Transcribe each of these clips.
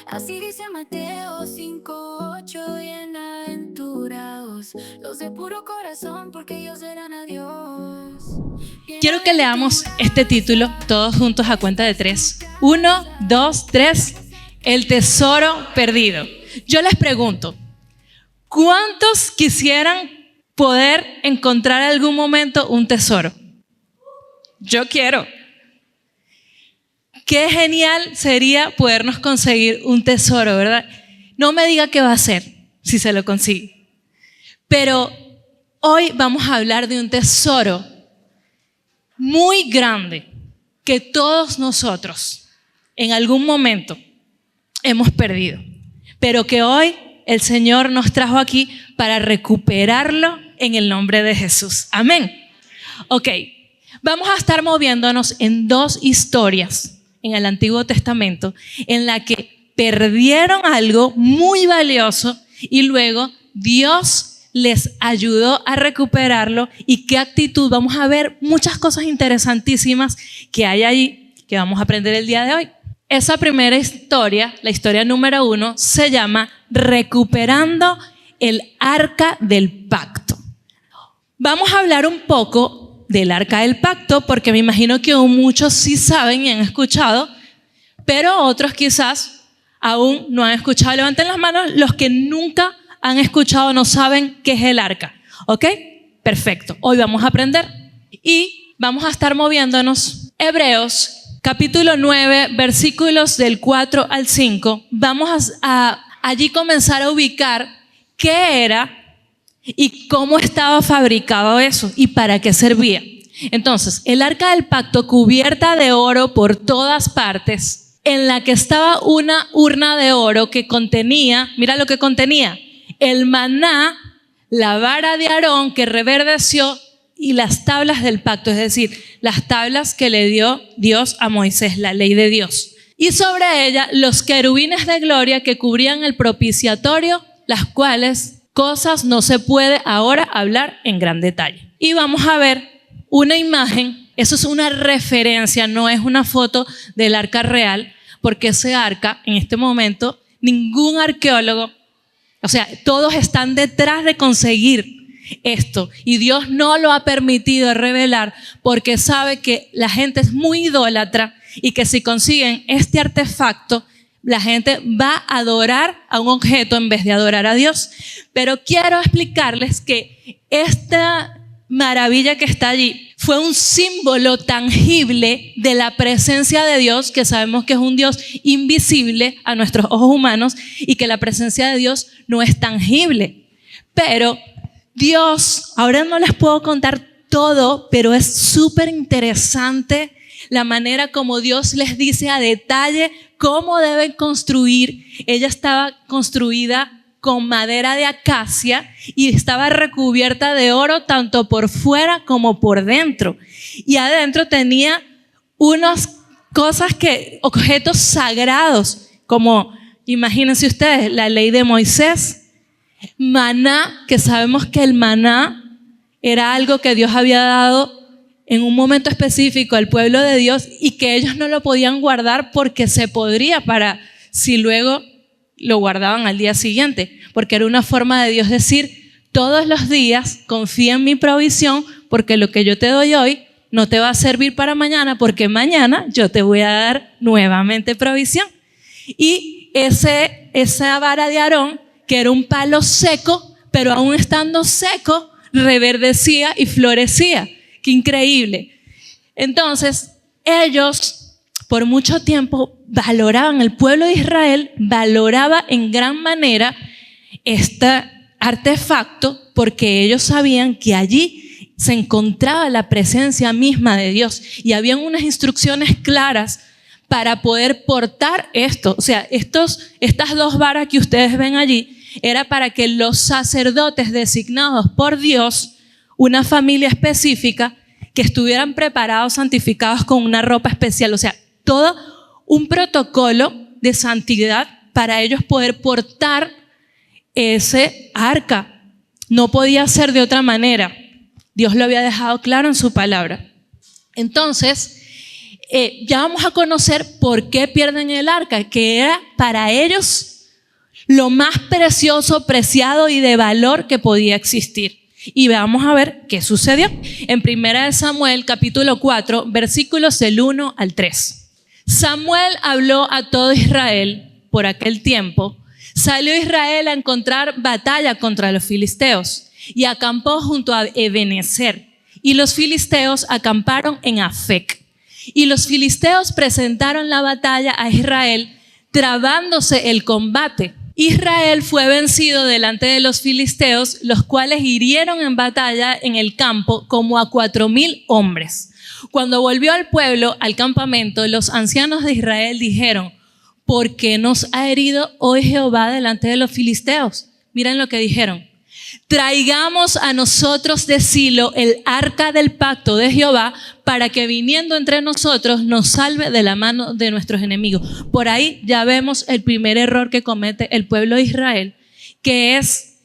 Así dice Mateo 5:8, bienaventurados los de puro corazón, porque ellos verán a Dios. Quiero que leamos este título todos juntos a cuenta de 3. 1, 2, 3. El tesoro perdido. Yo les pregunto, ¿cuántos quisieran poder encontrar en algún momento un tesoro? Yo quiero. Qué genial sería podernos conseguir un tesoro, ¿verdad? No me diga qué va a hacer si se lo consigue. Pero hoy vamos a hablar de un tesoro muy grande que todos nosotros en algún momento hemos perdido, pero que hoy el Señor nos trajo aquí para recuperarlo en el nombre de Jesús. Amén. Ok, vamos a estar moviéndonos en dos historias en el Antiguo Testamento en la que perdieron algo muy valioso y luego Dios les ayudó a recuperarlo. Y qué actitud. Vamos a ver muchas cosas interesantísimas que hay allí que vamos a aprender el día de hoy. Esa primera historia, la historia número 1, se llama Recuperando el Arca del Pacto. Vamos a hablar un poco del Arca del Pacto, porque me imagino que muchos sí saben y han escuchado, pero otros quizás aún no han escuchado. Levanten las manos los que nunca han escuchado, no saben qué es el arca. ¿Ok? Perfecto. Hoy vamos a aprender y vamos a estar moviéndonos. Hebreos capítulo 9, versículos del 4 al 5. Vamos a allí comenzar a ubicar qué era y cómo estaba fabricado eso y para qué servía. Entonces, el arca del pacto, cubierta de oro por todas partes, en la que estaba una urna de oro que contenía, mira lo que contenía, el maná, la vara de Aarón que reverdeció y las tablas del pacto, es decir, las tablas que le dio Dios a Moisés, la ley de Dios. Y sobre ella los querubines de gloria que cubrían el propiciatorio, las cuales cosas no se puede ahora hablar en gran detalle. Y vamos a ver una imagen, eso es una referencia, no es una foto del arca real, porque ese arca en este momento ningún arqueólogo, o sea, todos están detrás de conseguir esto y Dios no lo ha permitido revelar porque sabe que la gente es muy idólatra y que si consiguen este artefacto la gente va a adorar a un objeto en vez de adorar a Dios. Pero quiero explicarles que esta maravilla que está allí fue un símbolo tangible de la presencia de Dios, que sabemos que es un Dios invisible a nuestros ojos humanos y que la presencia de Dios no es tangible. Pero Dios, ahora no les puedo contar todo, pero es súper interesante la manera como Dios les dice a detalle cómo deben construir. Ella estaba construida con madera de acacia y estaba recubierta de oro tanto por fuera como por dentro. Y adentro tenía unas cosas objetos sagrados, como imagínense ustedes, la ley de Moisés, maná, que sabemos que el maná era algo que Dios había dado en un momento específico al pueblo de Dios y que ellos no lo podían guardar porque se podría para si luego lo guardaban al día siguiente, porque era una forma de Dios decir, todos los días confía en mi provisión porque lo que yo te doy hoy no te va a servir para mañana porque mañana yo te voy a dar nuevamente provisión. Y esa vara de Aarón, que era un palo seco, pero aún estando seco, reverdecía y florecía. ¡Qué increíble! Entonces, ellos por mucho tiempo valoraban, el pueblo de Israel valoraba en gran manera este artefacto porque ellos sabían que allí se encontraba la presencia misma de Dios y habían unas instrucciones claras para poder portar esto. O sea, estas dos varas que ustedes ven allí era para que los sacerdotes designados por Dios, una familia específica, que estuvieran preparados, santificados con una ropa especial, o sea, todo un protocolo de santidad para ellos poder portar ese arca. No podía ser de otra manera. Dios lo había dejado claro en su palabra. Entonces, ya vamos a conocer por qué pierden el arca, que era para ellos lo más precioso, preciado y de valor que podía existir. Y vamos a ver qué sucedió. En 1 Samuel, capítulo 4, versículos del 1 al 3. Samuel habló a todo Israel por aquel tiempo. Salió Israel a encontrar batalla contra los filisteos y acampó junto a Ebenezer. Y los filisteos acamparon en Afec. Y los filisteos presentaron la batalla a Israel, trabándose el combate. Israel fue vencido delante de los filisteos, los cuales hirieron en batalla en el campo como a 4,000 hombres. Cuando volvió al pueblo, al campamento, los ancianos de Israel dijeron: ¿por qué nos ha herido hoy Jehová delante de los filisteos? Miren lo que dijeron: traigamos a nosotros de Silo el arca del pacto de Jehová, para que viniendo entre nosotros nos salve de la mano de nuestros enemigos. Por ahí ya vemos el primer error que comete el pueblo de Israel, que es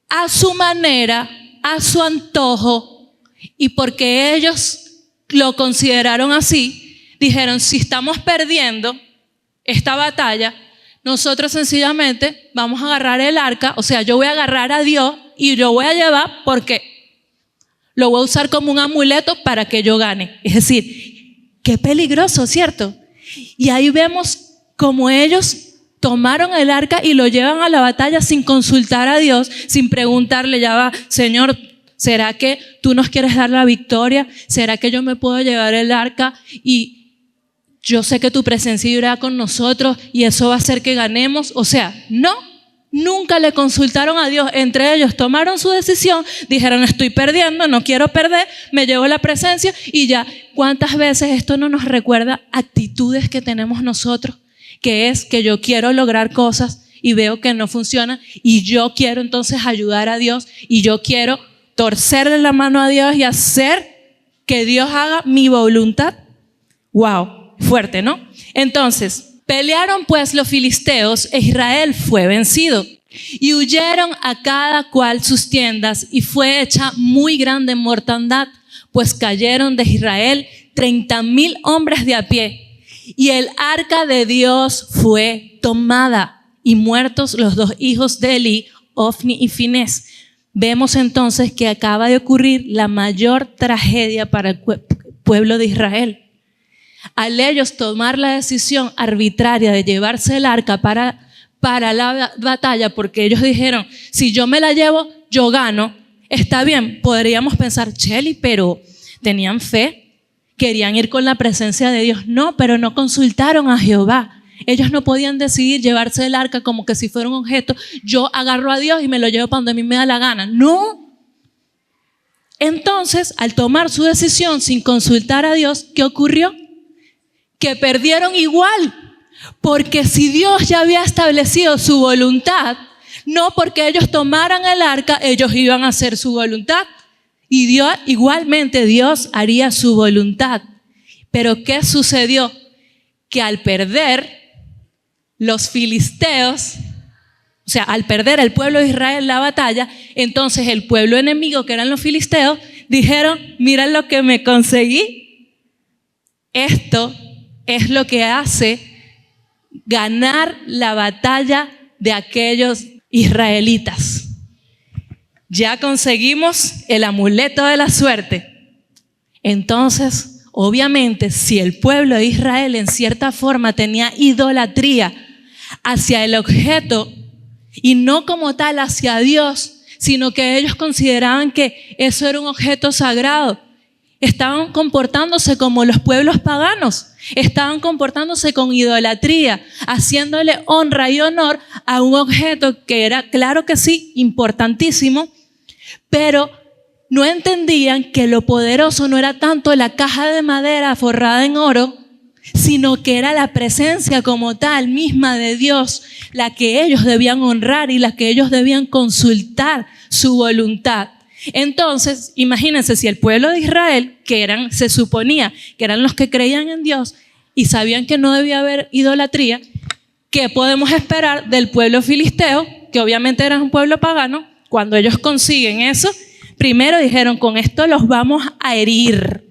a su manera, a su antojo, y porque ellos lo consideraron así, dijeron: si estamos perdiendo esta batalla, nosotros sencillamente vamos a agarrar el arca, o sea, yo voy a agarrar a Dios y lo voy a llevar porque lo voy a usar como un amuleto para que yo gane. Es decir, qué peligroso, ¿cierto? Y ahí vemos cómo ellos tomaron el arca y lo llevan a la batalla sin consultar a Dios, sin preguntarle: ya va, Señor, ¿será que tú nos quieres dar la victoria? ¿Será que yo me puedo llevar el arca y yo sé que tu presencia irá con nosotros y eso va a hacer que ganemos? O sea, no, nunca le consultaron a Dios. Entre ellos tomaron su decisión, dijeron: estoy perdiendo, no quiero perder, me llevo la presencia y ya. ¿Cuántas veces esto no nos recuerda actitudes que tenemos nosotros? Que es que yo quiero lograr cosas y veo que no funcionan y yo quiero entonces ayudar a Dios y yo quiero torcerle la mano a Dios y hacer que Dios haga mi voluntad. ¡Wow! Fuerte, ¿no? Entonces, pelearon pues los filisteos e Israel fue vencido. Y huyeron a cada cual sus tiendas y fue hecha muy grande mortandad, pues cayeron de Israel 30,000 hombres de a pie. Y el arca de Dios fue tomada y muertos los 2 hijos de Eli, Ofni y Finés. Vemos entonces que acaba de ocurrir la mayor tragedia para el pueblo de Israel. Al ellos tomar la decisión arbitraria de llevarse el arca para la batalla, porque ellos dijeron: si yo me la llevo, yo gano. Está bien, podríamos pensar: Cheli, pero tenían fe, querían ir con la presencia de Dios. No, pero no consultaron a Jehová. Ellos no podían decidir llevarse el arca como que si fuera un objeto. Yo agarro a Dios y me lo llevo para donde a mí me da la gana. No. Entonces, al tomar su decisión sin consultar a Dios, ¿qué ocurrió? Que perdieron igual, porque si Dios ya había establecido su voluntad, no porque ellos tomaran el arca, ellos iban a hacer su voluntad. Y Dios, igualmente Dios haría su voluntad. Pero ¿qué sucedió? Que al perder los filisteos, o sea, al perder el pueblo de Israel la batalla, entonces el pueblo enemigo, que eran los filisteos, dijeron: mira lo que me conseguí. Esto es lo que hace ganar la batalla de aquellos israelitas. Ya conseguimos el amuleto de la suerte. Entonces, obviamente, si el pueblo de Israel en cierta forma tenía idolatría hacia el objeto y no como tal hacia Dios, sino que ellos consideraban que eso era un objeto sagrado, estaban comportándose como los pueblos paganos. Estaban comportándose con idolatría, haciéndole honra y honor a un objeto que era, claro que sí, importantísimo, pero no entendían que lo poderoso no era tanto la caja de madera forrada en oro, sino que era la presencia como tal misma de Dios, la que ellos debían honrar y la que ellos debían consultar su voluntad. Entonces, imagínense si el pueblo de Israel, se suponía que eran los que creían en Dios y sabían que no debía haber idolatría, ¿qué podemos esperar del pueblo filisteo, que obviamente era un pueblo pagano? Cuando ellos consiguen eso, primero dijeron: con esto los vamos a herir,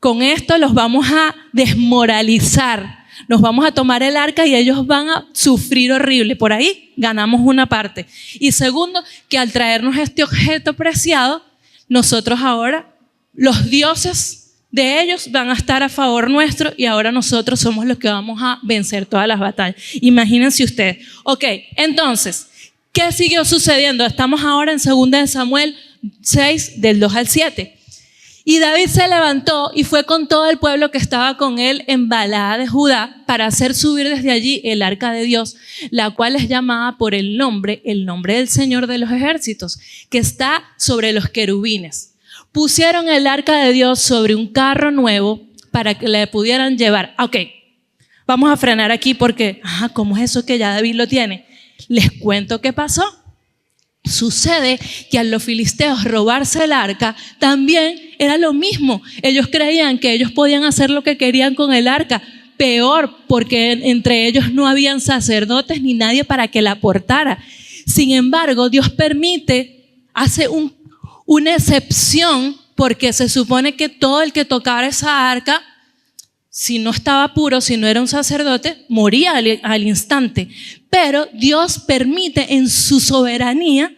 Con esto los vamos a desmoralizar. Nos vamos a tomar el arca y ellos van a sufrir horrible. Por ahí ganamos una parte. Y segundo, que al traernos este objeto preciado, nosotros ahora, los dioses de ellos van a estar a favor nuestro y ahora nosotros somos los que vamos a vencer todas las batallas. Imagínense ustedes. Ok, entonces, ¿qué siguió sucediendo? Estamos ahora en 2 Samuel 6, del 2 al 7. Y David se levantó y fue con todo el pueblo que estaba con él en Balaad de Judá para hacer subir desde allí el arca de Dios, la cual es llamada por el nombre del Señor de los ejércitos, que está sobre los querubines. Pusieron el arca de Dios sobre un carro nuevo para que le pudieran llevar. Ok, vamos a frenar aquí porque, ¿cómo es eso que ya David lo tiene? Les cuento qué pasó. Sucede que a los filisteos robarse el arca también era lo mismo. Ellos creían que ellos podían hacer lo que querían con el arca. Peor, porque entre ellos no habían sacerdotes ni nadie para que la portara. Sin embargo, Dios hace una excepción, porque se supone que todo el que tocara esa arca, si no estaba puro, si no era un sacerdote, moría al instante. Pero Dios permite en su soberanía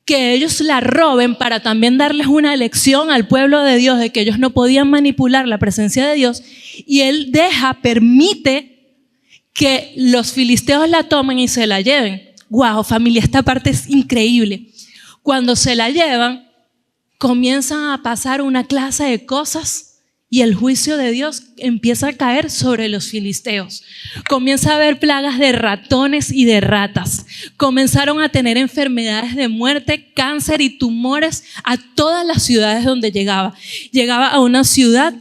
que ellos la roben para también darles una lección al pueblo de Dios de que ellos no podían manipular la presencia de Dios. Y Él permite que los filisteos la tomen y se la lleven. Wow, familia, esta parte es increíble. Cuando se la llevan, comienzan a pasar una clase de cosas y el juicio de Dios empieza a caer sobre los filisteos. Comienza a haber plagas de ratones y de ratas. Comenzaron a tener enfermedades de muerte, cáncer y tumores a todas las ciudades donde llegaba. Llegaba a una ciudad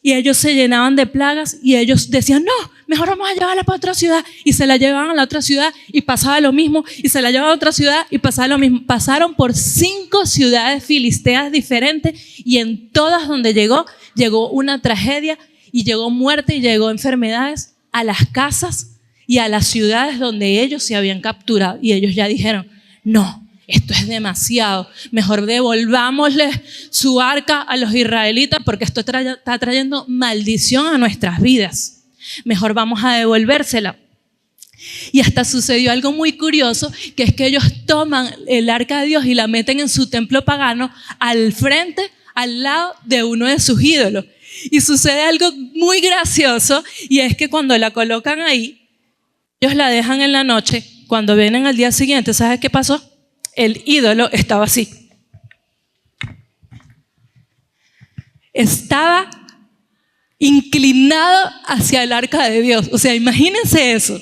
y ellos se llenaban de plagas y ellos decían, no, mejor vamos a llevarla para otra ciudad. Y se la llevaban a la otra ciudad y pasaba lo mismo. Y se la llevaban a otra ciudad y pasaba lo mismo. Pasaron por 5 ciudades filisteas diferentes y en todas donde llegó una tragedia y llegó muerte y llegó enfermedades a las casas y a las ciudades donde ellos se habían capturado. Y ellos ya dijeron, no, esto es demasiado, mejor devolvámosle su arca a los israelitas porque esto está trayendo maldición a nuestras vidas. Mejor vamos a devolvérsela. Y hasta sucedió algo muy curioso, que es que ellos toman el arca de Dios y la meten en su templo pagano al lado de uno de sus ídolos. Y sucede algo muy gracioso, y es que cuando la colocan ahí, ellos la dejan en la noche. Cuando vienen al día siguiente, ¿sabes qué pasó? El ídolo estaba así. Estaba inclinado hacia el arca de Dios. O sea, imagínense eso.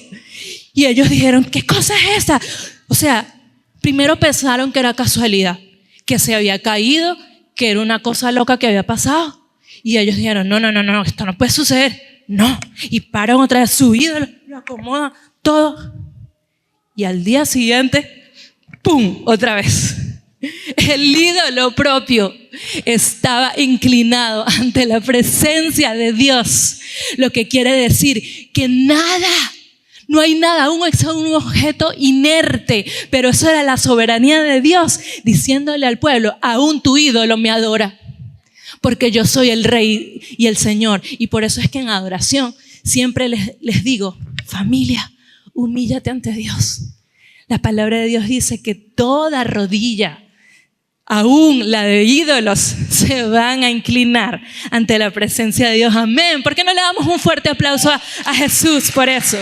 Y ellos dijeron, ¿qué cosa es esta? O sea, primero pensaron que era casualidad, que se había caído, que era una cosa loca que había pasado. Y ellos dijeron, no, esto no puede suceder. No. Y paran otra vez su ídolo, lo acomodan todo. Y al día siguiente, ¡pum!, otra vez. El ídolo propio estaba inclinado ante la presencia de Dios. Lo que quiere decir que no hay nada, aún es un objeto inerte, pero eso era la soberanía de Dios, diciéndole al pueblo, aún tu ídolo me adora, porque yo soy el Rey y el Señor. Y por eso es que en adoración siempre les digo, familia, humíllate ante Dios. La palabra de Dios dice que toda rodilla, aún la de ídolos, se van a inclinar ante la presencia de Dios. Amén. ¿Por qué no le damos un fuerte aplauso a Jesús por eso?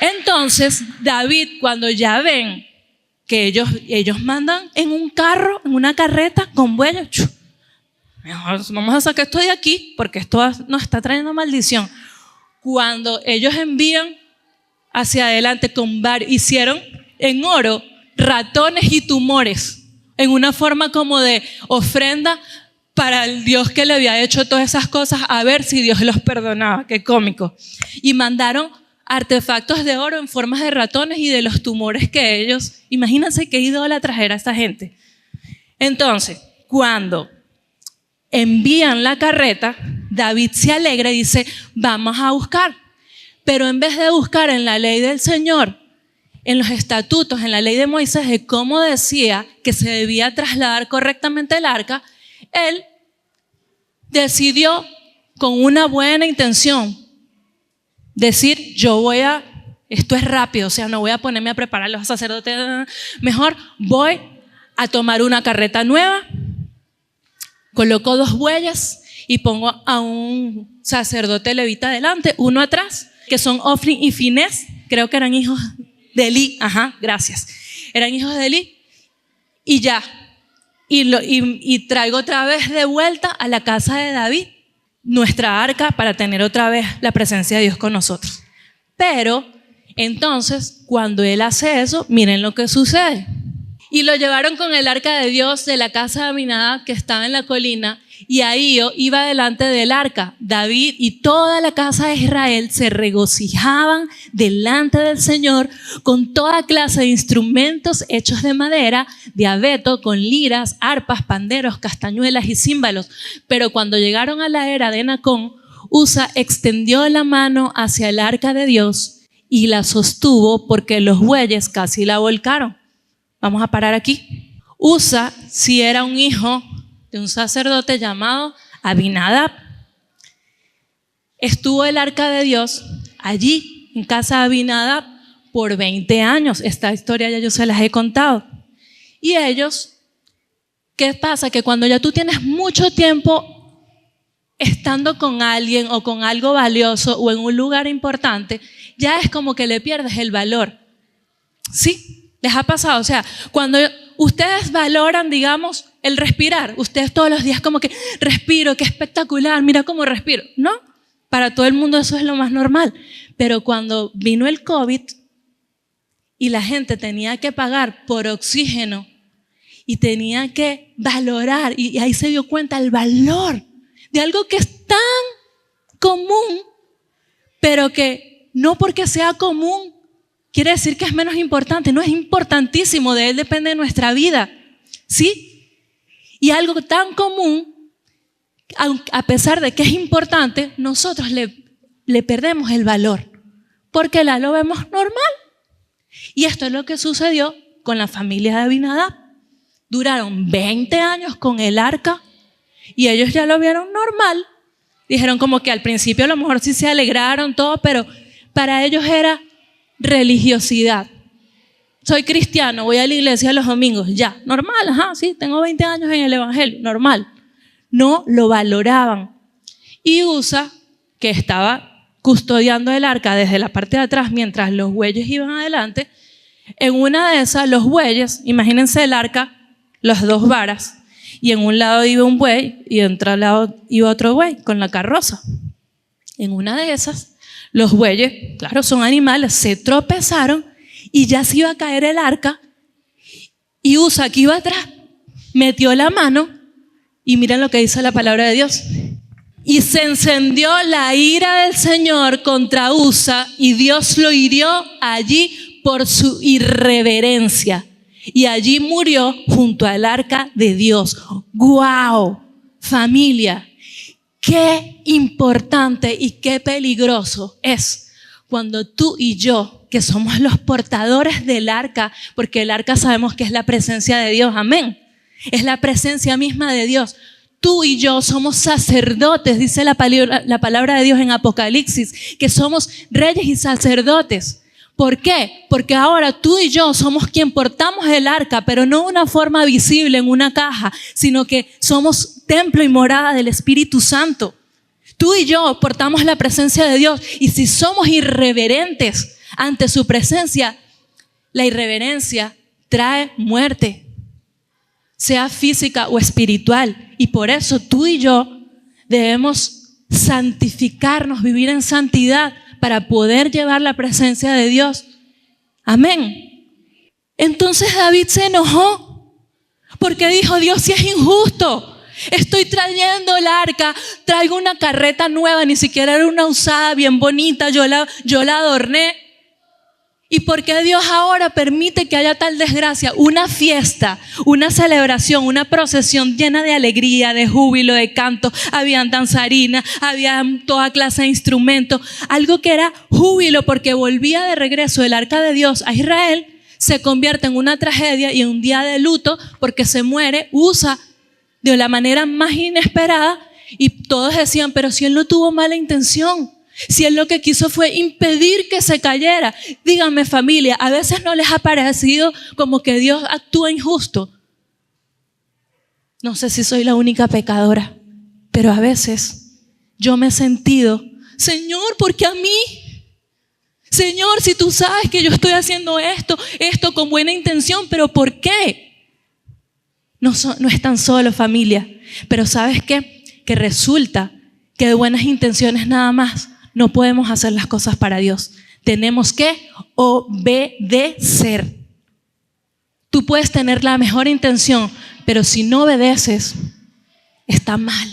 Entonces, David, cuando ya ven que ellos mandan en un carro, en una carreta con bueyes, vamos a sacar esto de aquí porque esto nos está trayendo maldición. Cuando ellos envían hacia adelante hicieron en oro ratones y tumores en una forma como de ofrenda para el Dios que le había hecho todas esas cosas, a ver si Dios los perdonaba. Qué cómico. Y mandaron artefactos de oro en formas de ratones y de los tumores que ellos, imagínense qué idólatras era esta gente. Entonces, cuando envían la carreta, David se alegra y dice, vamos a buscar. Pero en vez de buscar en la ley del Señor en los estatutos, en la ley de Moisés, de cómo decía que se debía trasladar correctamente el arca, él decidió con una buena intención decir, esto es rápido, o sea, no voy a ponerme a preparar a los sacerdotes, mejor voy a tomar una carreta nueva, coloco 2 bueyes y pongo a un sacerdote levita delante, uno atrás, que son Ofni y Finés, creo que eran hijos de Elí, gracias, eran hijos de Elí, y ya, y traigo otra vez de vuelta a la casa de David nuestra arca para tener otra vez la presencia de Dios con nosotros. Pero entonces, cuando él hace eso, miren lo que sucede. Y lo llevaron con el arca de Dios de la casa de Abinadab, que estaba en la colina, y Ahío iba delante del arca. David y toda la casa de Israel se regocijaban delante del Señor con toda clase de instrumentos hechos de madera, de abeto, con liras, arpas, panderos, castañuelas y címbalos. Pero cuando llegaron a la era de Nacón, Usa extendió la mano hacia el arca de Dios y la sostuvo porque los bueyes casi la volcaron. Vamos a parar aquí. Usa sí era un hijo de un sacerdote llamado Abinadab. Estuvo el arca de Dios allí en casa de Abinadab por 20 años. Esta historia ya yo se las he contado. Y ellos, ¿qué pasa? Que cuando ya tú tienes mucho tiempo estando con alguien o con algo valioso o en un lugar importante, ya es como que le pierdes el valor. ¿Sí? ¿Les ha pasado? O sea, cuando ustedes valoran, digamos, el respirar, ustedes todos los días como que respiro, qué espectacular, mira cómo respiro. No, para todo el mundo eso es lo más normal. Pero cuando vino el COVID y la gente tenía que pagar por oxígeno y tenía que valorar, y ahí se dio cuenta el valor de algo que es tan común, pero que no porque sea común quiere decir que es menos importante. No, es importantísimo, de él depende nuestra vida, ¿sí? Y algo tan común, a pesar de que es importante, nosotros le perdemos el valor, porque la lo vemos normal. Y esto es lo que sucedió con la familia de Abinadab. Duraron 20 años con el arca y ellos ya lo vieron normal. Dijeron como que al principio a lo mejor sí se alegraron todo, pero para ellos era religiosidad. Soy cristiano, voy a la iglesia los domingos, ya, normal, sí, tengo 20 años en el evangelio, normal. No lo valoraban. Y Usa, que estaba custodiando el arca desde la parte de atrás mientras los bueyes iban adelante, en una de esas los bueyes, imagínense el arca, las 2 varas, y en un lado iba un buey y en otro lado iba otro buey con la carroza. En una de esas, los bueyes, claro, son animales, se tropezaron y ya se iba a caer el arca. Y Usa, que iba atrás, metió la mano y miren lo que dice la palabra de Dios. Y se encendió la ira del Señor contra Usa y Dios lo hirió allí por su irreverencia. Y allí murió junto al arca de Dios. ¡Guau! Familia, qué importante y qué peligroso es cuando tú y yo, que somos los portadores del arca, porque el arca sabemos que es la presencia de Dios, amén. Es la presencia misma de Dios. Tú y yo somos sacerdotes, dice la palabra de Dios en Apocalipsis, que somos reyes y sacerdotes. ¿Por qué? Porque ahora tú y yo somos quien portamos el arca, pero no de una forma visible en una caja, sino que somos templo y morada del Espíritu Santo. Tú y yo portamos la presencia de Dios y si somos irreverentes ante su presencia, la irreverencia trae muerte, sea física o espiritual. Y por eso tú y yo debemos santificarnos, vivir en santidad, para poder llevar la presencia de Dios. Amén. Entonces David se enojó porque dijo: Dios, si es injusto, estoy trayendo el arca, traigo una carreta nueva, ni siquiera era una usada bien bonita, yo la adorné ¿Y por qué Dios ahora permite que haya tal desgracia? Una fiesta, una celebración, una procesión llena de alegría, de júbilo, de canto. Habían danzarinas, había toda clase de instrumentos. Algo que era júbilo porque volvía de regreso el arca de Dios a Israel, se convierte en una tragedia y en un día de luto porque se muere Usa de la manera más inesperada. Y todos decían, pero si él no tuvo mala intención. Si él lo que quiso fue impedir que se cayera. Díganme, familia, ¿a veces no les ha parecido como que Dios actúa injusto? No sé si soy la única pecadora, pero a veces yo me he sentido, Señor, ¿por qué a mí? Señor, si tú sabes que yo estoy haciendo esto con buena intención, ¿pero por qué? No están solos, familia, pero ¿sabes qué? Que resulta que de buenas intenciones nada más no podemos hacer las cosas para Dios. Tenemos que obedecer. Tú puedes tener la mejor intención, pero si no obedeces, está mal.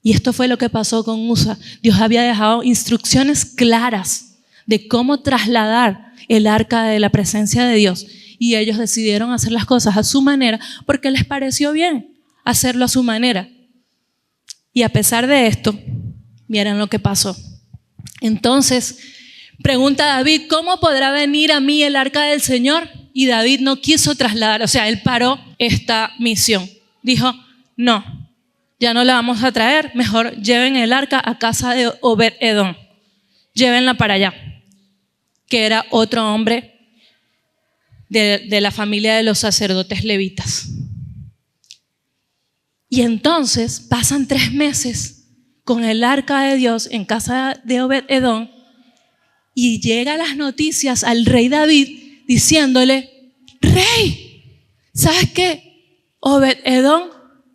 Y esto fue lo que pasó con Usa. Dios había dejado instrucciones claras de cómo trasladar el arca de la presencia de Dios. Y ellos decidieron hacer las cosas a su manera porque les pareció bien hacerlo a su manera. Y a pesar de esto, miren lo que pasó. Entonces, pregunta David, ¿cómo podrá venir a mí el arca del Señor? Y David no quiso trasladar, o sea, él paró esta misión. Dijo, no, ya no la vamos a traer, mejor lleven el arca a casa de Obed-Edom. Llévenla para allá, que era otro hombre de la familia de los sacerdotes levitas. Y entonces pasan 3 meses con el arca de Dios en casa de Obed-Edom y llegan las noticias al rey David diciéndole, rey, ¿sabes qué? Obed-Edom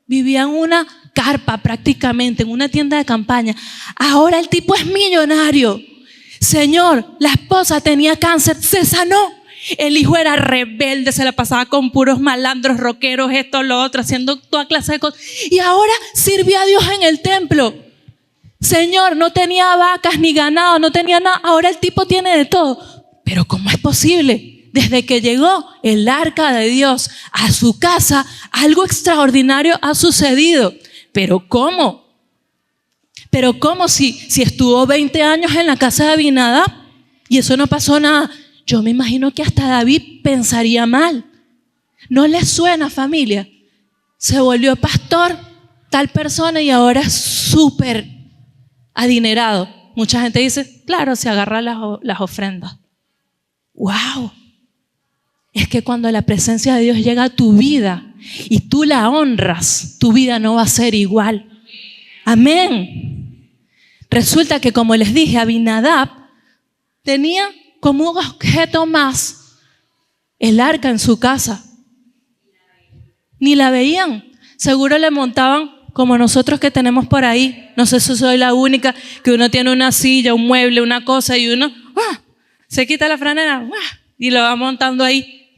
vivía en una carpa prácticamente, en una tienda de campaña. Ahora el tipo es millonario. Señor, la esposa tenía cáncer, se sanó. El hijo era rebelde, se la pasaba con puros malandros, rockeros, esto, lo otro, haciendo toda clase de cosas. Y ahora sirvió a Dios en el templo. Señor, no tenía vacas ni ganado, no tenía nada. Ahora el tipo tiene de todo. Pero ¿cómo es posible? Desde que llegó el arca de Dios a su casa, algo extraordinario ha sucedido. ¿Pero cómo? ¿Pero cómo si estuvo 20 años en la casa de Abinadab y eso no pasó nada? Yo me imagino que hasta David pensaría mal. ¿No les suena, familia? Se volvió pastor tal persona y ahora es súper adinerado. Mucha gente dice, claro, se agarra las ofrendas. ¡Wow! Es que cuando la presencia de Dios llega a tu vida y tú la honras, tu vida no va a ser igual. Amén. Resulta que, como les dije, Abinadab tenía como un objeto más el arca en su casa. Ni la veían. Seguro le montaban como nosotros que tenemos por ahí. No sé si soy la única, que uno tiene una silla, un mueble, una cosa y uno se quita la franela y lo va montando ahí.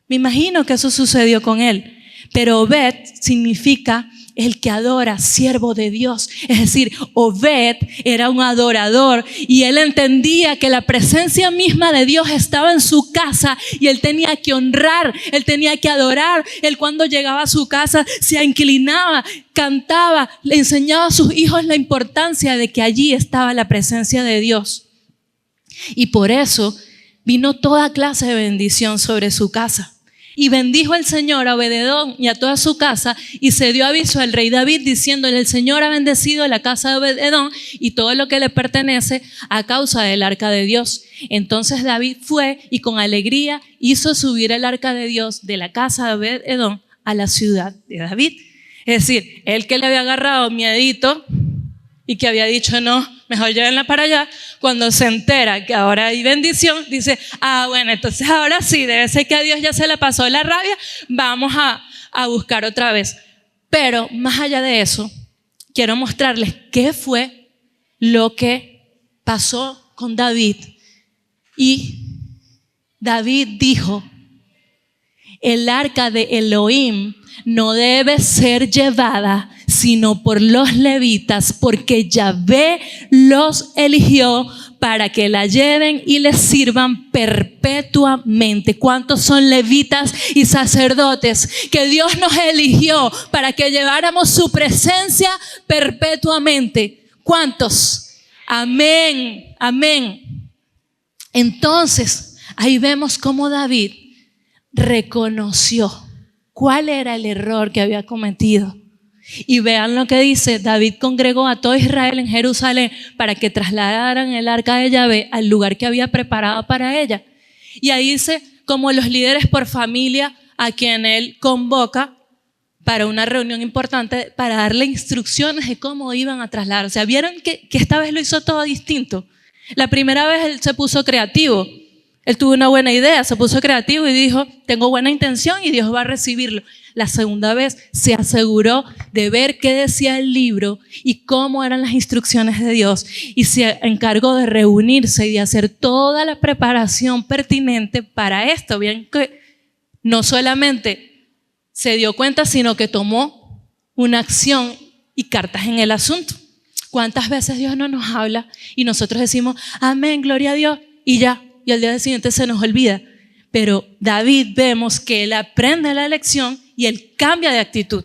Me imagino que eso sucedió con él. Pero Obed significa el que adora, siervo de Dios. Es decir, Obed era un adorador y él entendía que la presencia misma de Dios estaba en su casa y él tenía que honrar, él tenía que adorar. Él, cuando llegaba a su casa, se inclinaba, cantaba, le enseñaba a sus hijos la importancia de que allí estaba la presencia de Dios. Y por eso vino toda clase de bendición sobre su casa. Y bendijo el Señor a Obed-Edom y a toda su casa, y se dio aviso al rey David diciéndole: el Señor ha bendecido la casa de Obed-Edom y todo lo que le pertenece a causa del arca de Dios. Entonces David fue y con alegría hizo subir el arca de Dios de la casa de Obed-Edom a la ciudad de David. Es decir, él que le había agarrado miedito y que había dicho no, mejor llévenla para allá, cuando se entera que ahora hay bendición, dice: bueno, entonces ahora sí, debe ser que a Dios ya se le pasó la rabia, vamos a buscar otra vez. Pero más allá de eso, quiero mostrarles qué fue lo que pasó con David. Y David dijo: el arca de Elohim no debe ser llevada sino por los levitas, porque Yahvé los eligió para que la lleven y les sirvan perpetuamente. ¿Cuántos son levitas y sacerdotes que Dios nos eligió para que lleváramos su presencia perpetuamente? ¿Cuántos? Amén, amén. Entonces, ahí vemos cómo David reconoció cuál era el error que había cometido. Y vean lo que dice: David congregó a todo Israel en Jerusalén para que trasladaran el arca de Yahvé al lugar que había preparado para ella. Y ahí dice como los líderes por familia a quien él convoca para una reunión importante para darle instrucciones de cómo iban a trasladar. O sea, vieron que esta vez lo hizo todo distinto. La primera vez él se puso creativo. Él tuvo una buena idea, se puso creativo y dijo: tengo buena intención y Dios va a recibirlo. La segunda vez se aseguró de ver qué decía el libro y cómo eran las instrucciones de Dios, y se encargó de reunirse y de hacer toda la preparación pertinente para esto. Bien, que no solamente se dio cuenta, sino que tomó una acción y cartas en el asunto. ¿Cuántas veces Dios no nos habla y nosotros decimos amén, gloria a Dios, y ya, y al día siguiente se nos olvida? Pero David, vemos que él aprende la lección y él cambia de actitud,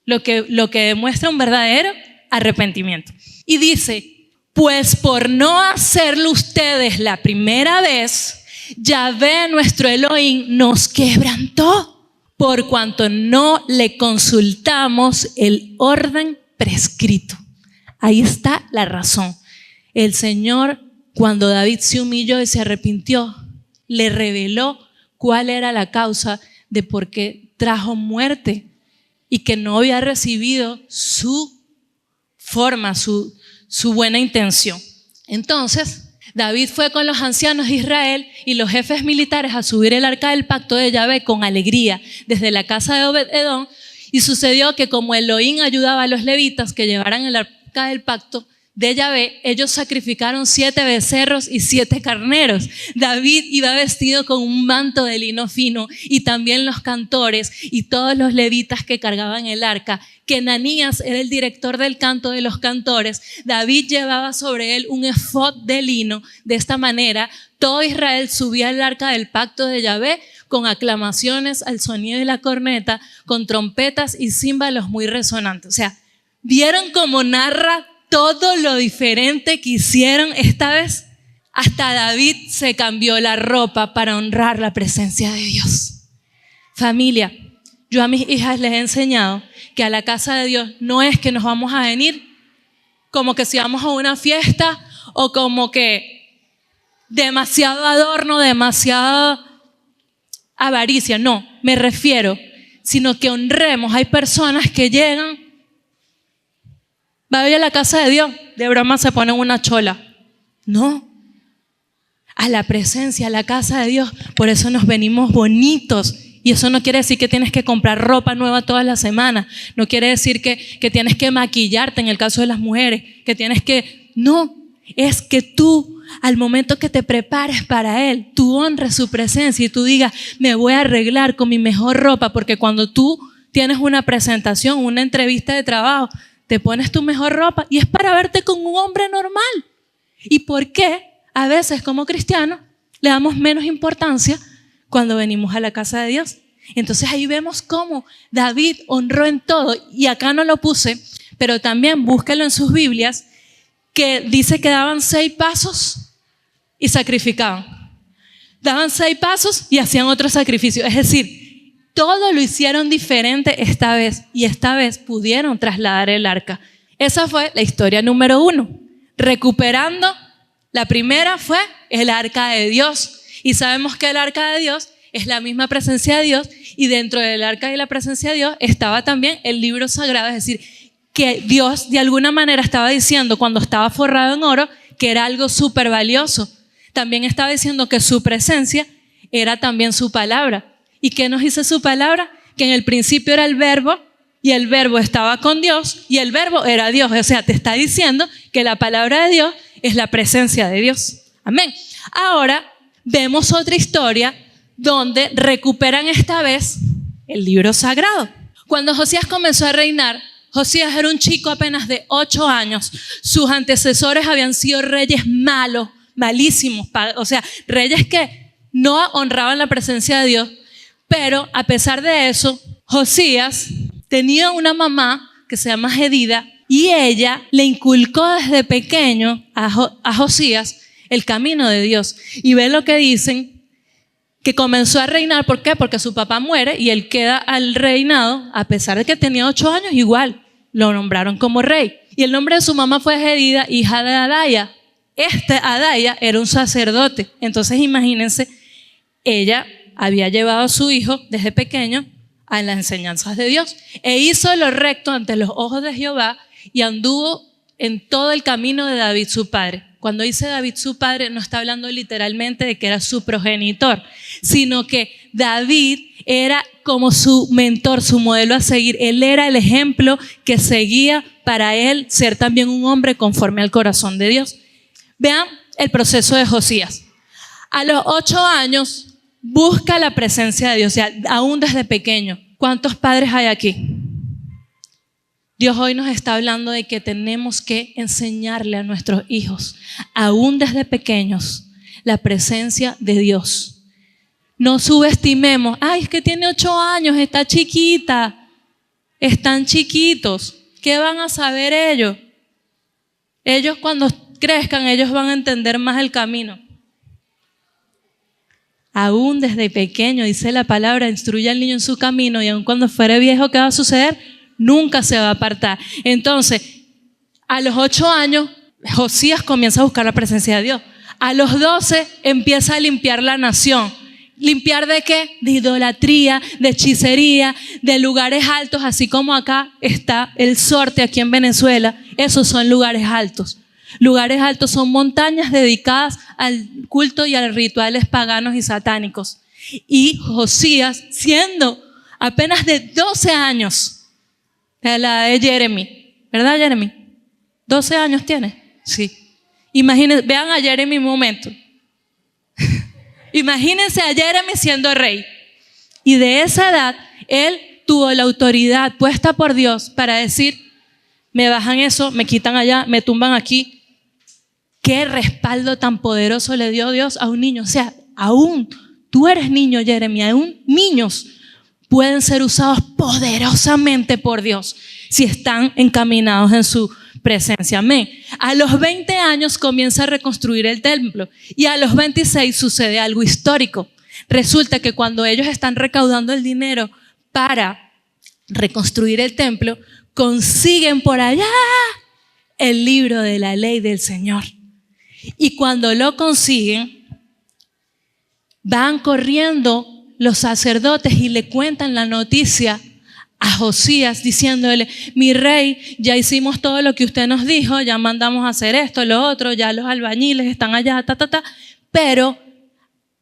lo que demuestra un verdadero arrepentimiento. Y dice: pues por no hacerlo ustedes la primera vez, Yahvé nuestro Elohim nos quebrantó, por cuanto no le consultamos el orden prescrito. Ahí está la razón. El Señor, cuando David se humilló y se arrepintió, le reveló cuál era la causa de por qué trajo muerte y que no había recibido su forma, su buena intención. Entonces, David fue con los ancianos de Israel y los jefes militares a subir el arca del pacto de Yahvé con alegría desde la casa de Obed-Edom, y sucedió que como Elohim ayudaba a los levitas que llevaran el arca del pacto de Yahvé, ellos sacrificaron 7 becerros y 7 carneros. David iba vestido con un manto de lino fino, y también los cantores y todos los levitas que cargaban el arca. Kenanías era el director del canto de los cantores. David llevaba sobre él un efod de lino. De esta manera, todo Israel subía al arca del pacto de Yahvé con aclamaciones al sonido de la corneta, con trompetas y címbalos muy resonantes. O sea, ¿vieron cómo narra todo lo diferente que hicieron esta vez? Hasta David se cambió la ropa para honrar la presencia de Dios. Familia, yo a mis hijas les he enseñado que a la casa de Dios no es que nos vamos a venir como que si vamos a una fiesta o como que demasiado adorno, demasiada avaricia. No, me refiero, sino que honremos. Hay personas que llegan: va a ir a la casa de Dios, de broma se ponen una chola. No, a la presencia, a la casa de Dios. Por eso nos venimos bonitos. Y eso no quiere decir que tienes que comprar ropa nueva todas las semanas. No quiere decir que tienes que maquillarte en el caso de las mujeres. Que tienes que... No, es que tú, al momento que te prepares para Él, tú honres su presencia y tú digas: me voy a arreglar con mi mejor ropa. Porque cuando tú tienes una presentación, una entrevista de trabajo, te pones tu mejor ropa y es para verte con un hombre normal. ¿Y por qué a veces como cristianos le damos menos importancia cuando venimos a la casa de Dios? Entonces ahí vemos cómo David honró en todo. Y acá no lo puse, pero también búsquelo en sus Biblias, que dice que daban 6 pasos y sacrificaban. Daban 6 pasos y hacían otro sacrificio. Es decir, todo lo hicieron diferente esta vez, y esta vez pudieron trasladar el arca. Esa fue la historia número 1. Recuperando, la primera fue el arca de Dios. Y sabemos que el arca de Dios es la misma presencia de Dios, y dentro del arca y la presencia de Dios estaba también el libro sagrado. Es decir, que Dios de alguna manera estaba diciendo, cuando estaba forrado en oro, que era algo súper valioso. También estaba diciendo que su presencia era también su palabra. ¿Y qué nos dice su palabra? Que en el principio era el verbo, y el verbo estaba con Dios, y el verbo era Dios. O sea, te está diciendo que la palabra de Dios es la presencia de Dios. Amén. Ahora vemos otra historia donde recuperan esta vez el libro sagrado. Cuando Josías comenzó a reinar, Josías era un chico apenas de 8 años. Sus antecesores habían sido reyes malos, malísimos, o sea, reyes que no honraban la presencia de Dios, pero a pesar de eso, Josías tenía una mamá que se llama Jedida y ella le inculcó desde pequeño a Josías el camino de Dios. Y ve lo que dicen, que comenzó a reinar. ¿Por qué? Porque su papá muere y él queda al reinado, a pesar de que tenía 8 años, igual lo nombraron como rey. Y el nombre de su mamá fue Jedida, hija de Adaya. Adaya era un sacerdote. Entonces imagínense, ella había llevado a su hijo desde pequeño a las enseñanzas de Dios e hizo lo recto ante los ojos de Jehová y anduvo en todo el camino de David su padre. Cuando dice David su padre, no está hablando literalmente de que era su progenitor, sino que David era como su mentor, su modelo a seguir. Él era el ejemplo que seguía para él ser también un hombre conforme al corazón de Dios. Vean el proceso de Josías. A los 8 años busca la presencia de Dios, o sea, aún desde pequeño. ¿Cuántos padres hay aquí? Dios hoy nos está hablando de que tenemos que enseñarle a nuestros hijos, aún desde pequeños, la presencia de Dios. No subestimemos, ay, es que tiene 8 años, está chiquita, están chiquitos, ¿qué van a saber ellos? Ellos cuando crezcan, ellos van a entender más el camino. Aún desde pequeño, dice la palabra, instruye al niño en su camino y aun cuando fuere viejo, ¿qué va a suceder? Nunca se va a apartar. Entonces, a los 8 años, Josías comienza a buscar la presencia de Dios. A los 12 empieza a limpiar la nación. ¿Limpiar de qué? De idolatría, de hechicería, de lugares altos, así como acá está el Sorte, aquí en Venezuela. Esos son lugares altos. Lugares altos son montañas dedicadas al culto y a los rituales paganos y satánicos. Y Josías, siendo apenas de 12 años, de la de Jeremy, ¿verdad, Jeremy? 12 años tiene. Sí. Imagínense, vean a Jeremy un momento. Imagínense a Jeremy siendo rey. Y de esa edad, él tuvo la autoridad puesta por Dios para decir, me bajan eso, me quitan allá, me tumban aquí. Qué respaldo tan poderoso le dio Dios a un niño. O sea, aún tú eres niño, Jeremy, aún niños pueden ser usados poderosamente por Dios si están encaminados en su presencia. Amén. A los 20 años comienza a reconstruir el templo y a los 26 sucede algo histórico. Resulta que cuando ellos están recaudando el dinero para reconstruir el templo, consiguen por allá el libro de la ley del Señor. Y cuando lo consiguen, van corriendo los sacerdotes y le cuentan la noticia a Josías diciéndole, mi rey, ya hicimos todo lo que usted nos dijo, ya mandamos a hacer esto, lo otro, ya los albañiles están allá, pero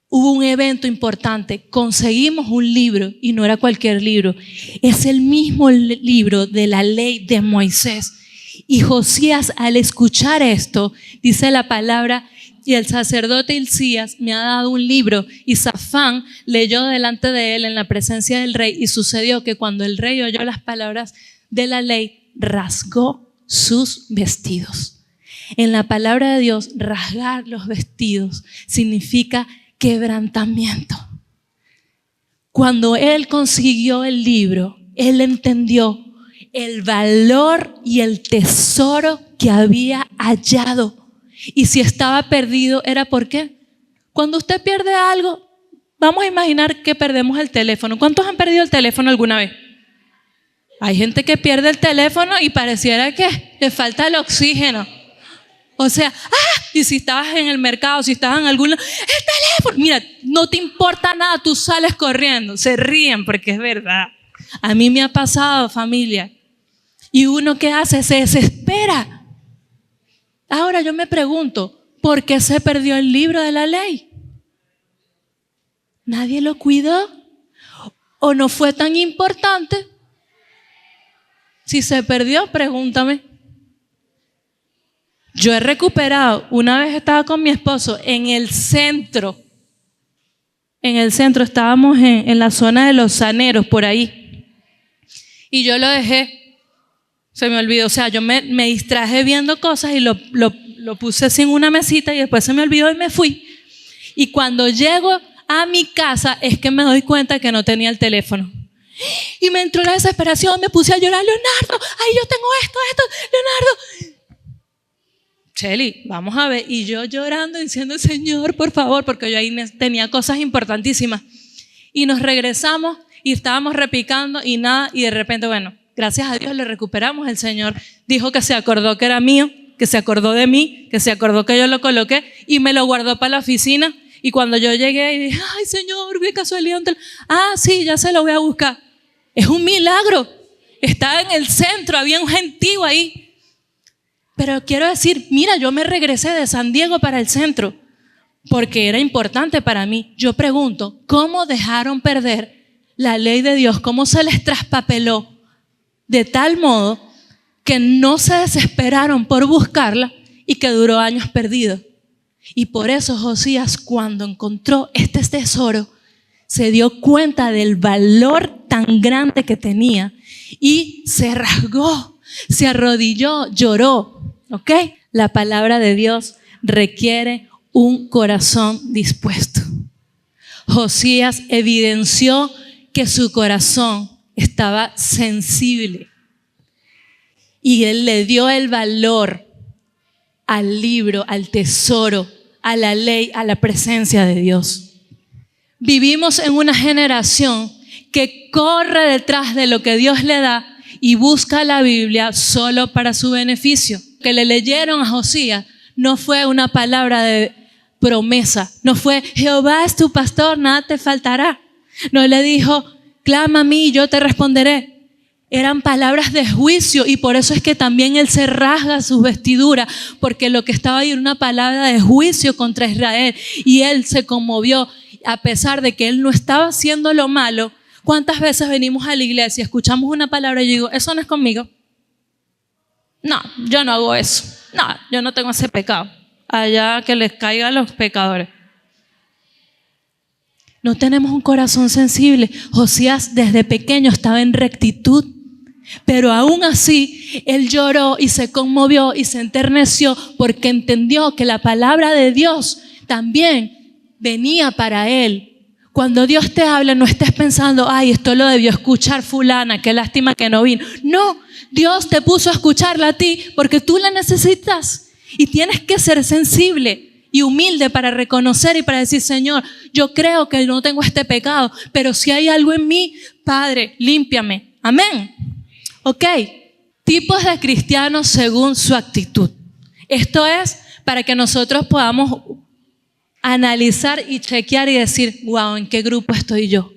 hubo un evento importante, conseguimos un libro y no era cualquier libro, es el mismo libro de la ley de Moisés. Y Josías, al escuchar esto, dice la palabra, y el sacerdote Hilcías me ha dado un libro, y Safán leyó delante de él en la presencia del rey, y sucedió que cuando el rey oyó las palabras de la ley, rasgó sus vestidos. En la palabra de Dios, rasgar los vestidos significa quebrantamiento. Cuando él consiguió el libro, él entendió el valor y el tesoro que había hallado. Y si estaba perdido, ¿era por qué? Cuando usted pierde algo, vamos a imaginar que perdemos el teléfono. ¿Cuántos han perdido el teléfono alguna vez? Hay gente que pierde el teléfono y pareciera que le falta el oxígeno. O sea, y si estabas en el mercado, si estabas en algún lado, el teléfono, mira, no te importa nada, tú sales corriendo. Se ríen porque es verdad. A mí me ha pasado, familia. Y uno, ¿qué hace? Se desespera. Ahora yo me pregunto, ¿por qué se perdió el libro de la ley? ¿Nadie lo cuidó? ¿O no fue tan importante? Si se perdió, pregúntame. Yo he recuperado, una vez estaba con mi esposo en el centro, estábamos en la zona de los Saneros, por ahí, y yo lo dejé. Se me olvidó, o sea, yo me distraje viendo cosas y lo lo puse así en una mesita y después se me olvidó y me fui. Y cuando llego a mi casa es que me doy cuenta que no tenía el teléfono. Y me entró la desesperación, me puse a llorar, Leonardo, ay, yo tengo esto, Leonardo. Cheli, vamos a ver. Y yo llorando, diciendo, Señor, por favor, porque yo ahí tenía cosas importantísimas. Y nos regresamos y estábamos repicando y nada, y de repente, bueno, gracias a Dios le recuperamos. El Señor dijo que se acordó que era mío, que se acordó de mí, que se acordó que yo lo coloqué y me lo guardó para la oficina. Y cuando yo llegué y dije, ay, Señor, qué casualidad. Sí, ya se lo voy a buscar. Es un milagro. Estaba en el centro, había un gentío ahí. Pero quiero decir, mira, yo me regresé de San Diego para el centro porque era importante para mí. Yo pregunto, ¿cómo dejaron perder la ley de Dios? ¿Cómo se les traspapeló de tal modo que no se desesperaron por buscarla y que duró años perdido? Y por eso Josías, cuando encontró este tesoro, se dio cuenta del valor tan grande que tenía y se rasgó, se arrodilló, lloró. ¿Ok? La palabra de Dios requiere un corazón dispuesto. Josías evidenció que su corazón estaba sensible y él le dio el valor al libro, al tesoro, a la ley, a la presencia de Dios. Vivimos en una generación que corre detrás de lo que Dios le da y busca la Biblia solo para su beneficio. Que le leyeron a Josías no fue una palabra de promesa, no fue Jehová es tu pastor, nada te faltará. No le dijo, clama a mí y yo te responderé. Eran palabras de juicio y por eso es que también él se rasga sus vestiduras, porque lo que estaba ahí era una palabra de juicio contra Israel y él se conmovió a pesar de que él no estaba haciendo lo malo. ¿Cuántas veces venimos a la iglesia, escuchamos una palabra y yo digo, eso no es conmigo? No, yo no hago eso. No, yo no tengo ese pecado. Allá que les caigan los pecadores. No tenemos un corazón sensible. Josías desde pequeño estaba en rectitud, pero aún así él lloró y se conmovió y se enterneció porque entendió que la palabra de Dios también venía para él. Cuando Dios te habla, no estés pensando, ay, esto lo debió escuchar fulana, qué lástima que no vino. No, Dios te puso a escucharla a ti porque tú la necesitas y tienes que ser sensible y humilde para reconocer y para decir, Señor, yo creo que no tengo este pecado, pero si hay algo en mí, Padre, límpiame. Amén. Ok. Tipos de cristianos según su actitud. Esto es para que nosotros podamos analizar y chequear y decir, wow, ¿en qué grupo estoy yo?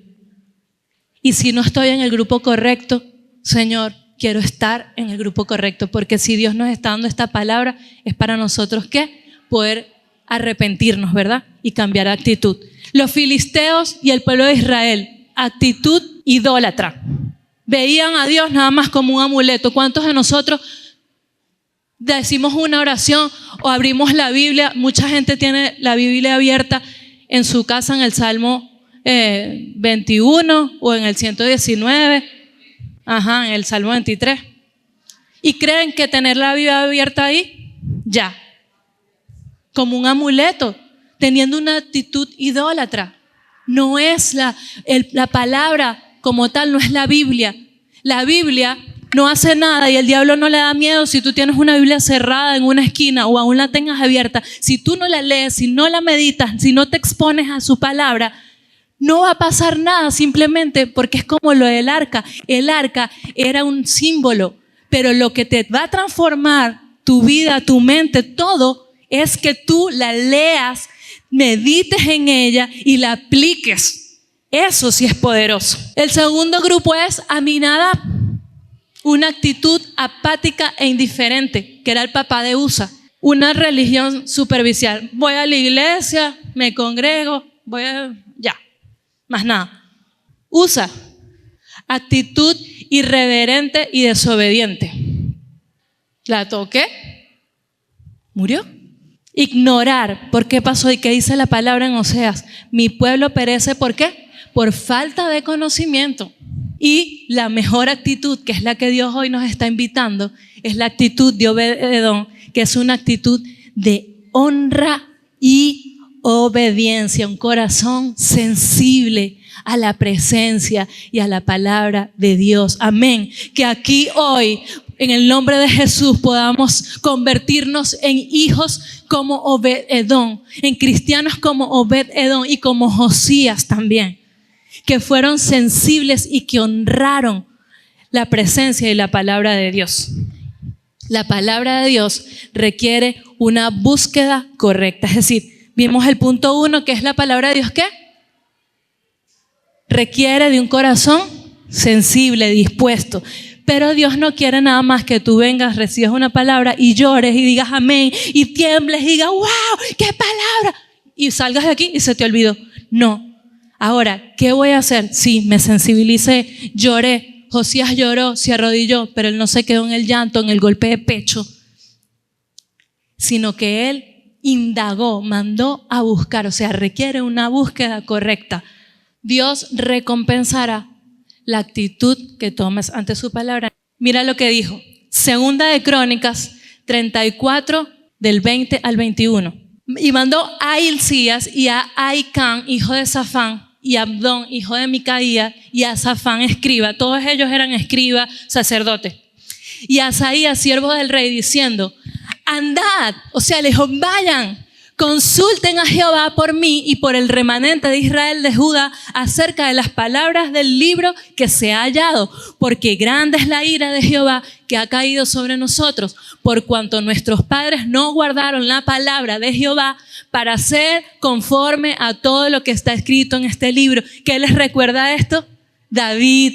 Y si no estoy en el grupo correcto, Señor, quiero estar en el grupo correcto, porque si Dios nos está dando esta palabra, es para nosotros, ¿qué? Poder arrepentirnos, ¿verdad? Y cambiar actitud. Los filisteos y el pueblo de Israel, actitud idólatra. Veían a Dios nada más como un amuleto. ¿Cuántos de nosotros decimos una oración o abrimos la Biblia? Mucha gente tiene la Biblia abierta en su casa en el Salmo 21 o en el 119, en el Salmo 23. Y creen que tener la Biblia abierta ahí, ya, como un amuleto, teniendo una actitud idólatra. No es la palabra como tal, no es la Biblia. La Biblia no hace nada y el diablo no le da miedo si tú tienes una Biblia cerrada en una esquina o aún la tengas abierta. Si tú no la lees, si no la meditas, si no te expones a su palabra, no va a pasar nada, simplemente porque es como lo del arca. El arca era un símbolo, pero lo que te va a transformar tu vida, tu mente, todo, es que tú la leas, medites en ella y la apliques. Eso sí es poderoso. El segundo grupo es Aminadab, una actitud apática e indiferente, que era el papá de Usa. Una religión superficial. Voy a la iglesia, me congrego, ya, más nada. Usa, actitud irreverente y desobediente. La toqué, murió. Ignorar. ¿Por qué pasó? ¿Y qué dice la palabra en Oseas? Mi pueblo perece, ¿por qué? Por falta de conocimiento. Y la mejor actitud, que es la que Dios hoy nos está invitando, es la actitud de Obed-Edom, que es una actitud de honra y obediencia, un corazón sensible a la presencia y a la palabra de Dios. Amén. Que aquí hoy, en el nombre de Jesús, podamos convertirnos en hijos como Obed-Edom, en cristianos como Obed-Edom y como Josías también, que fueron sensibles y que honraron la presencia y la palabra de Dios. La palabra de Dios requiere una búsqueda correcta. Es decir, vimos el punto 1, que es la palabra de Dios, ¿qué? Requiere de un corazón sensible, dispuesto. Pero Dios no quiere nada más que tú vengas, recibas una palabra y llores y digas amén y tiembles y digas wow, qué palabra, y salgas de aquí y se te olvidó. No. Ahora, ¿qué voy a hacer? Sí, me sensibilicé, lloré. Josías lloró, se arrodilló, pero él no se quedó en el llanto, en el golpe de pecho, sino que él indagó, mandó a buscar. O sea, requiere una búsqueda correcta. Dios recompensará la actitud que tomes ante su palabra. Mira lo que dijo. Segunda de Crónicas 34, del 20 al 21. Y mandó a Hilcías y a Ahicam, hijo de Safán, y a Abdón, hijo de Micaía, y a Safán, escriba. Todos ellos eran escriba, sacerdote. Y a Asaías, siervo del rey, diciendo, andad, o sea, les dijo, vayan, consulten a Jehová por mí y por el remanente de Israel de Judá acerca de las palabras del libro que se ha hallado, porque grande es la ira de Jehová que ha caído sobre nosotros, por cuanto nuestros padres no guardaron la palabra de Jehová para hacer conforme a todo lo que está escrito en este libro. ¿Qué les recuerda esto? David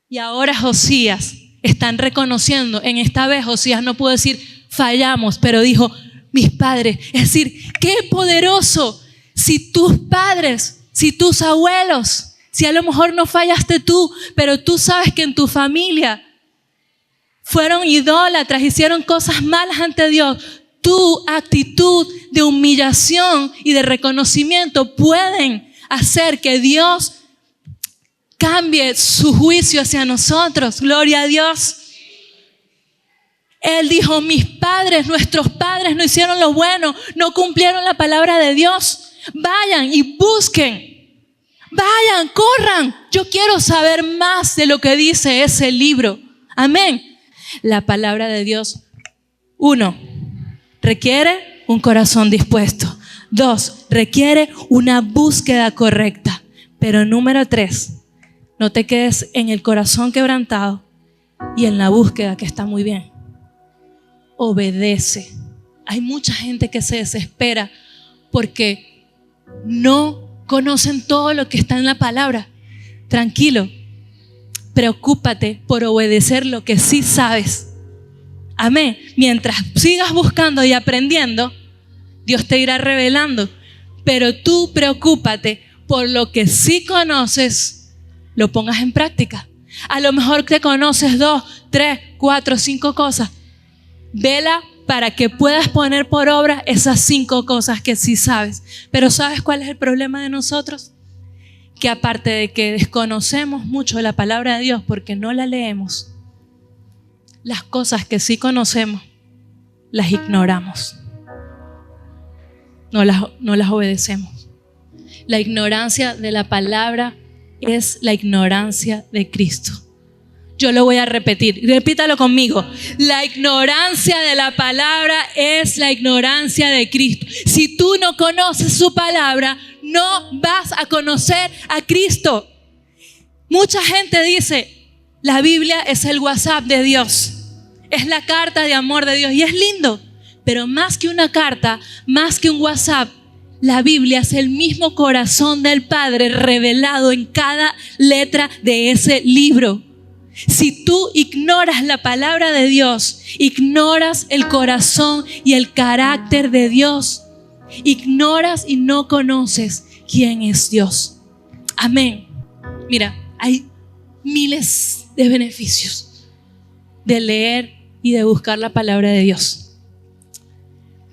y ahora Josías están reconociendo. En esta vez Josías no pudo decir fallamos, pero dijo mis padres. Es decir, qué poderoso. Si tus padres, si tus abuelos, si a lo mejor no fallaste tú, pero tú sabes que en tu familia fueron idólatras, hicieron cosas malas ante Dios, tu actitud de humillación y de reconocimiento pueden hacer que Dios cambie su juicio hacia nosotros. Gloria a Dios. Él dijo, mis padres, nuestros padres no hicieron lo bueno, no cumplieron la palabra de Dios. Vayan y busquen, vayan, corran. Yo quiero saber más de lo que dice ese libro. Amén. La palabra de Dios, 1, requiere un corazón dispuesto. 2, requiere una búsqueda correcta. Pero número 3, no te quedes en el corazón quebrantado y en la búsqueda, que está muy bien. Obedece. Hay mucha gente que se desespera porque no conocen todo lo que está en la palabra. Tranquilo, preocúpate por obedecer lo que sí sabes. Amén. Mientras sigas buscando y aprendiendo, Dios te irá revelando. Pero tú preocúpate por lo que sí conoces, lo pongas en práctica. A lo mejor te conoces 2, 3, 4, 5 cosas. Vela para que puedas poner por obra esas 5 cosas que sí sabes. Pero ¿sabes cuál es el problema de nosotros? Que aparte de que desconocemos mucho la palabra de Dios porque no la leemos, las cosas que sí conocemos las ignoramos. No las obedecemos. La ignorancia de la palabra es la ignorancia de Cristo. Yo lo voy a repetir, repítalo conmigo. La ignorancia de la palabra es la ignorancia de Cristo. Si tú no conoces su palabra, no vas a conocer a Cristo. Mucha gente dice, la Biblia es el WhatsApp de Dios, es la carta de amor de Dios, y es lindo, pero más que una carta, más que un WhatsApp, la Biblia es el mismo corazón del Padre revelado en cada letra de ese libro. Si tú ignoras la palabra de Dios, ignoras el corazón y el carácter de Dios, ignoras y no conoces quién es Dios. Amén. Mira, hay miles de beneficios de leer y de buscar la palabra de Dios.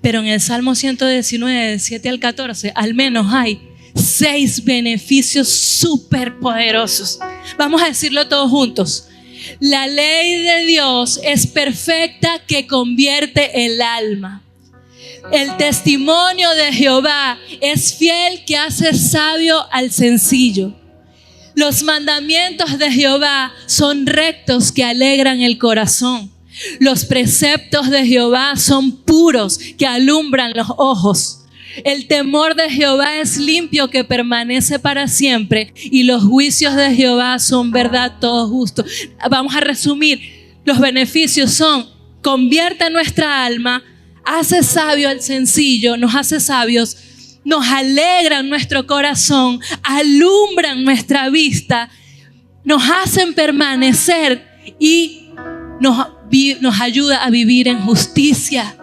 Pero en el Salmo 119, del 7 al 14, al menos hay 6 beneficios súper poderosos. Vamos a decirlo todos juntos. La ley de Dios es perfecta, que convierte el alma. El testimonio de Jehová es fiel, que hace sabio al sencillo. Los mandamientos de Jehová son rectos, que alegran el corazón. Los preceptos de Jehová son puros, que alumbran los ojos. El temor de Jehová es limpio, que permanece para siempre. Y los juicios de Jehová son verdad, todo justo. Vamos a resumir. Los beneficios son: convierte nuestra alma, hace sabio al sencillo, nos hace sabios, nos alegran nuestro corazón, alumbran nuestra vista, nos hacen permanecer y nos ayuda a vivir en justicia.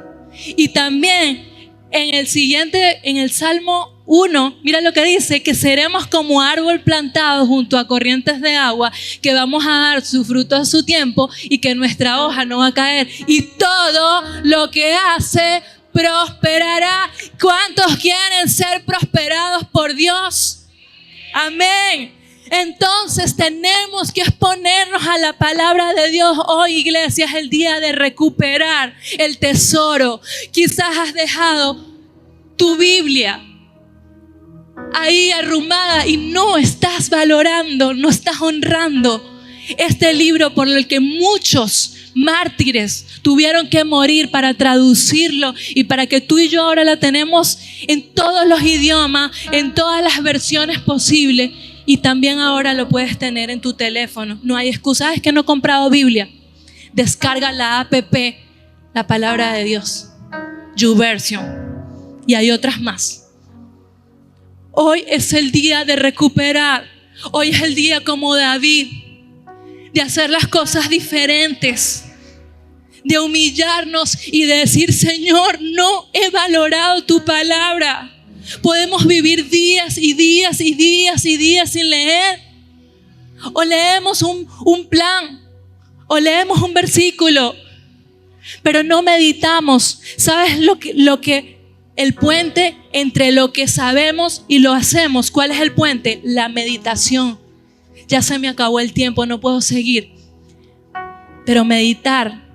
Y también en el Salmo 1, mira lo que dice: que seremos como árbol plantado junto a corrientes de agua, que vamos a dar su fruto a su tiempo y que nuestra hoja no va a caer. Y todo lo que hace prosperará. ¿Cuántos quieren ser prosperados por Dios? Amén. Entonces tenemos que exponernos a la palabra de Dios. Hoy, iglesia, es el día de recuperar el tesoro. Quizás has dejado tu Biblia ahí arrumada y no estás valorando, no estás honrando este libro por el que muchos mártires tuvieron que morir para traducirlo y para que tú y yo ahora la tenemos en todos los idiomas, en todas las versiones posibles, y también ahora lo puedes tener en tu teléfono. No hay excusa. Es que no he comprado Biblia. Descarga la app, la palabra de Dios, YouVersion, y hay otras más. Hoy es el día de recuperar. Hoy es el día, como David, de hacer las cosas diferentes, de humillarnos y de decir: Señor, no he valorado tu palabra. Podemos vivir días y días y días y días sin leer. O leemos un plan, o leemos un versículo, pero no meditamos. ¿Sabes lo que el puente entre lo que sabemos y lo hacemos? ¿Cuál es el puente? La meditación. Ya se me acabó el tiempo, no puedo seguir. Pero meditar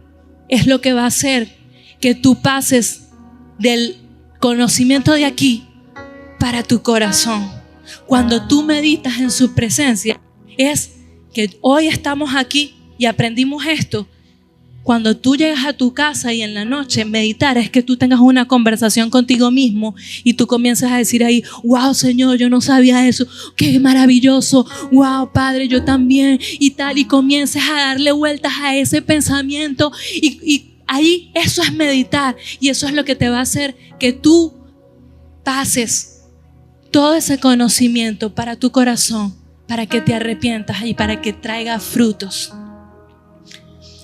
es lo que va a hacer que tú pases del conocimiento de aquí para tu corazón. Cuando tú meditas en su presencia, es que hoy estamos aquí y aprendimos esto. Cuando tú llegas a tu casa y en la noche meditar, es que tú tengas una conversación contigo mismo y tú comienzas a decir ahí: wow, Señor, yo no sabía eso, qué maravilloso, wow, Padre, yo también, y tal, y comiences a darle vueltas a ese pensamiento, y ahí eso es meditar, y eso es lo que te va a hacer que tú pases todo ese conocimiento para tu corazón, para que te arrepientas y para que traiga frutos.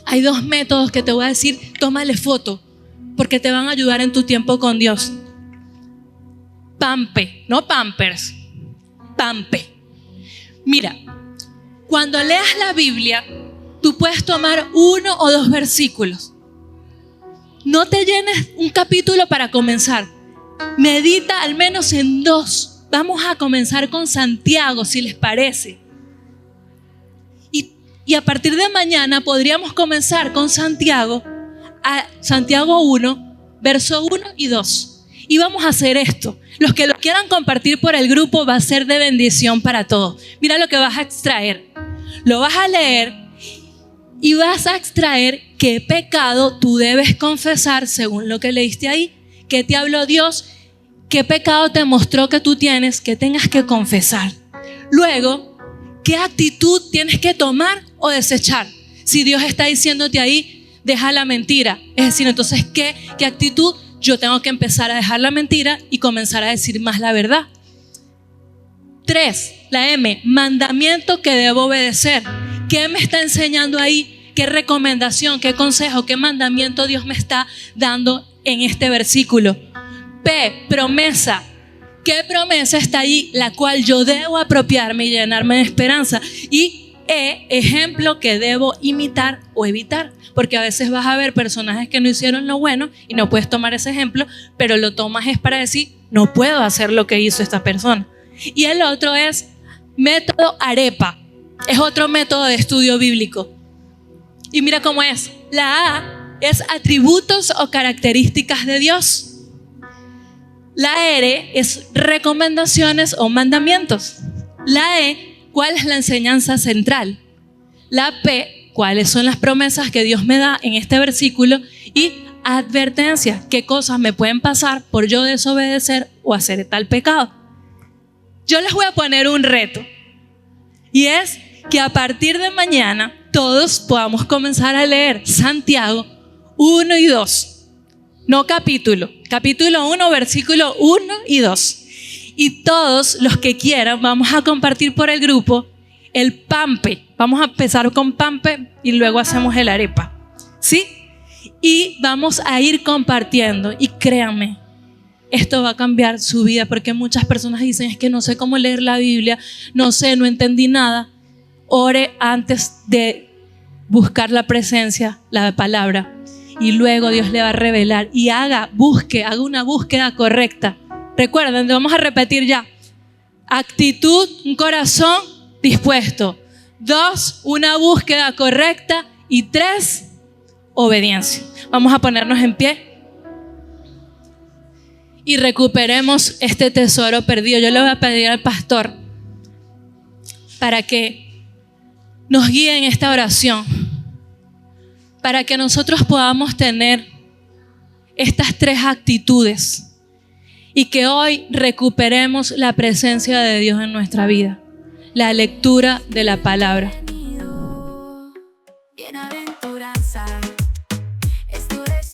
Hay dos métodos que te voy a decir: tómale foto, porque te van a ayudar en tu tiempo con Dios. Pampe, no Pampers, Pampe. Mira, cuando leas la Biblia, tú puedes tomar 1 o 2 versículos. No te llenes un capítulo para comenzar. Medita al menos en 2. Vamos a comenzar con Santiago, si les parece. Y a partir de mañana podríamos comenzar con Santiago 1, verso 1 y 2. Y vamos a hacer esto. Los que lo quieran compartir por el grupo, va a ser de bendición para todos. Mira lo que vas a extraer. Lo vas a leer y vas a extraer qué pecado tú debes confesar según lo que leíste ahí. ¿Qué te habló Dios? ¿Qué pecado te mostró que tú tienes que tengas que confesar? Luego, ¿qué actitud tienes que tomar o desechar? Si Dios está diciéndote ahí: deja la mentira. Es decir, entonces, ¿qué actitud? Yo tengo que empezar a dejar la mentira y comenzar a decir más la verdad. 3, la M, mandamiento que debo obedecer. ¿Qué me está enseñando ahí? ¿Qué recomendación, qué consejo, qué mandamiento Dios me está dando en este versículo? P, promesa. ¿Qué promesa está ahí, la cual yo debo apropiarme y llenarme de esperanza? Y E, ejemplo que debo imitar o evitar. Porque a veces vas a ver personajes que no hicieron lo bueno y no puedes tomar ese ejemplo, pero lo tomas es para decir: no puedo hacer lo que hizo esta persona. Y el otro es método AREPA. Es otro método de estudio bíblico. Y mira cómo es. La A es atributos o características de Dios. La R es recomendaciones o mandamientos. La E, ¿cuál es la enseñanza central? La P, ¿cuáles son las promesas que Dios me da en este versículo? Y advertencias, ¿qué cosas me pueden pasar por yo desobedecer o hacer tal pecado? Yo les voy a poner un reto, y es que a partir de mañana todos podamos comenzar a leer Santiago 1 y 2. No capítulo 1, versículo 1 y 2. Y todos los que quieran vamos a compartir por el grupo el pampe. Vamos a empezar con pampe y luego hacemos el arepa, ¿sí? Y vamos a ir compartiendo, y créanme, esto va a cambiar su vida, porque muchas personas dicen, es que no sé cómo leer la Biblia, no entendí nada. Ore antes de buscar la presencia, la palabra, y luego Dios le va a revelar, y haga una búsqueda correcta. Recuerden, vamos a repetir ya: actitud, un corazón dispuesto; 2, una búsqueda correcta; y 3, obediencia. Vamos a ponernos en pie y recuperemos este tesoro perdido. Yo le voy a pedir al pastor para que nos guíe en esta oración, para que nosotros podamos tener estas 3 actitudes y que hoy recuperemos la presencia de Dios en nuestra vida, la lectura de la palabra. Bienaventuranza, esto es